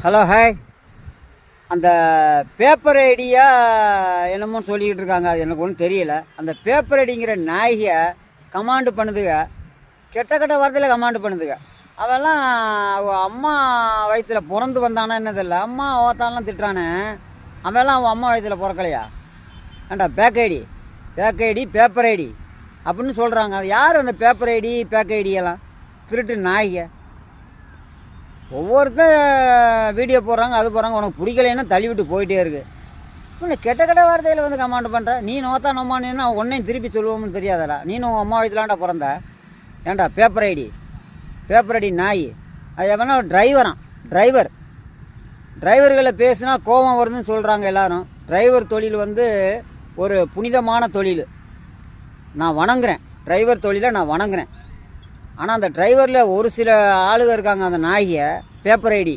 Hello hi. அந்த paper idea என்னமோ சொல்லிக்கிட்டு இருக்காங்க, அது எனக்கு ஒன்றும் தெரியல. அந்த பேப்பர் ஐடிங்கிற நாய்க கமாண்டு பண்ணுதுங்க, கெட்ட கெட்ட வார்த்தையில் கமாண்டு பண்ணுதுங்க. அவெல்லாம் அம்மா வயிற்றில் பிறந்து வந்தானா என்ன தெரியல, அம்மா ஓத்தாலாம் திட்டுறானே, அவெல்லாம் அவன் அம்மா வயிற்றில் பிறக்கலையா? ஏண்டா பேக் ஐடி பேப்பர் ஐடி அப்படின்னு சொல்கிறாங்க. அது யார் அந்த பேப்பர் ஐடி பேக் ஐடியெல்லாம்? திருட்டு நாய்க. ஒவ்வொருத்தர் வீடியோ போடுறாங்க, அது போடுறாங்க, உனக்கு பிடிக்கலைன்னா தள்ளி விட்டு போயிட்டே இருக்கு. இல்லை கெட்ட கெட்ட வார்த்தையில் வந்து கமாண்ட் பண்ணுற நீ நோத்தா நோமானேன்னா உன்னையும் திருப்பி சொல்லுவோம்னு தெரியாதடா. நீனும் உன் அம்மா வயதுலாண்டா பிறந்த. ஏண்டா பேப்பர் ஐடி நாய். அது எவனா டிரைவர்களை பேசுனா கோபம் வருதுன்னு சொல்கிறாங்க எல்லாரும். டிரைவர் தொழில் வந்து ஒரு புனிதமான தொழில், நான் வணங்குறேன். டிரைவர் தொழிலை நான் வணங்குறேன். ஆனால் அந்த டிரைவரில் ஒரு சில ஆளுங்க இருக்காங்க, அந்த நாயை பேப்பர் ஐடி